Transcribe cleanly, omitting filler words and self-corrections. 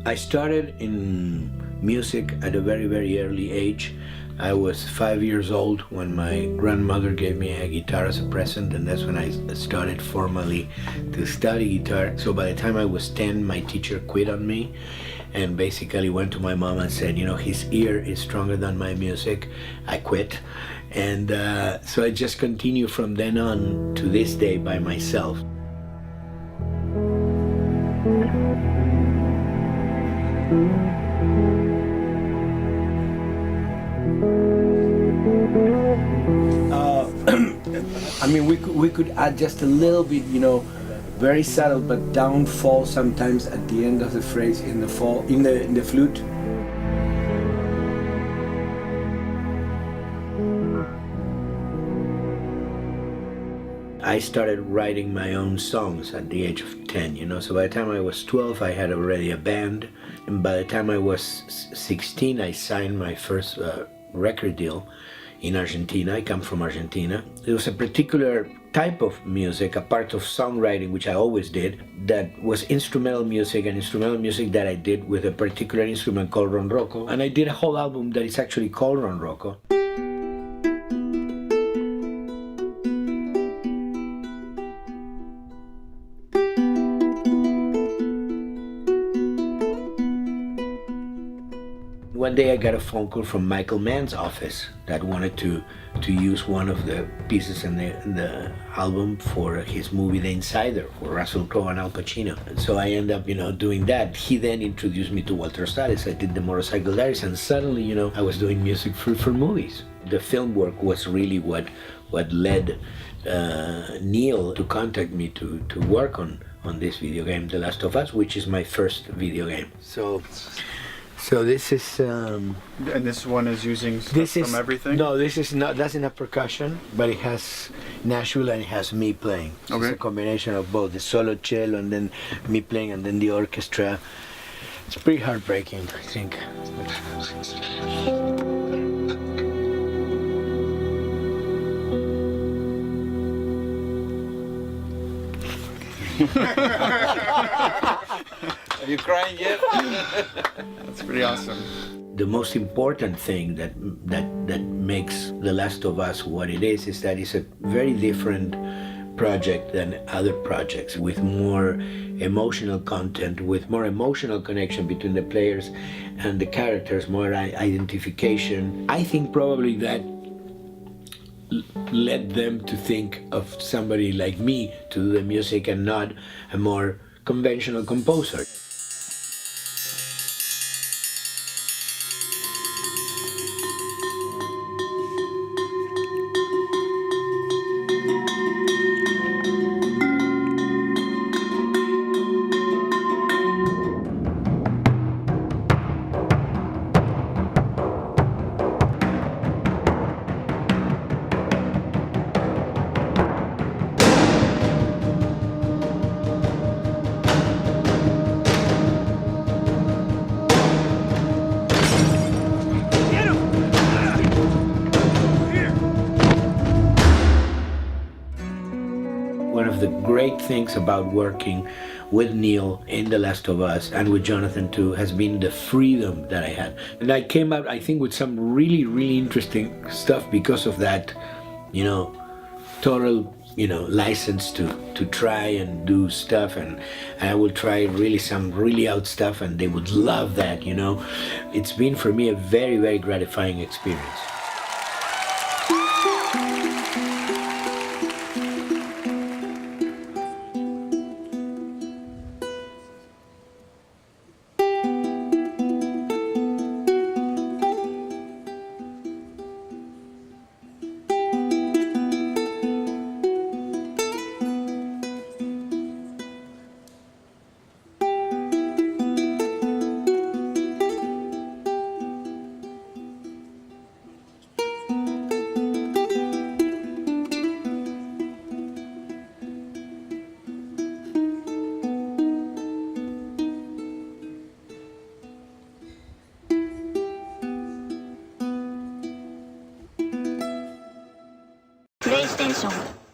I started in music at a very, very early age. I was 5 years old when my grandmother gave me a guitar as a present, and that's when I started formally to study guitar. So by the time I was 10, my teacher quit on me and basically went to my mom and said, you know, his ear is stronger than my music. I quit. And so I just continue from then on to this day by myself. I mean, we could add just a little bit, you know, very subtle, but downfall sometimes at the end of the phrase in the flute. I started writing my own songs at the age of 10, you know, so by the time I was 12, I had already a band, and by the time I was 16, I signed my first record deal in Argentina. I come from Argentina. It was a particular type of music, a part of songwriting, which I always did, that was instrumental music that I did with a particular instrument called ronroco, and I did a whole album that is actually called ronroco. One day I got a phone call from Michael Mann's office that wanted to use one of the pieces in the album for his movie The Insider, for Russell Crowe and Al Pacino. And so I ended up, you know, doing that. He then introduced me to Walter Salles. I did the Motorcycle Diaries, and suddenly, you know, I was doing music for movies. The film work was really what led Neil to contact me to work on this video game, The Last of Us, which is my first video game. So this is... and this one is using stuff from everything? No, this is not, doesn't have percussion, but it has Nashville and it has me playing. So okay. It's a combination of both, the solo cello and then me playing and then the orchestra. It's pretty heartbreaking, I think. Are you crying yet? That's pretty awesome. The most important thing that makes The Last of Us what it is that it's a very different project than other projects, with more emotional content, with more emotional connection between the players and the characters, more identification. I think probably that led them to think of somebody like me to do the music and not a more conventional composer. One of the great things about working with Neil in The Last of Us and with Jonathan too has been the freedom that I had. And I came out, I think, with some really, really interesting stuff because of that, you know, total, you know, license to try and do stuff, and I will try really some really out stuff and they would love that, you know. It's been for me a very, very gratifying experience. PlayStation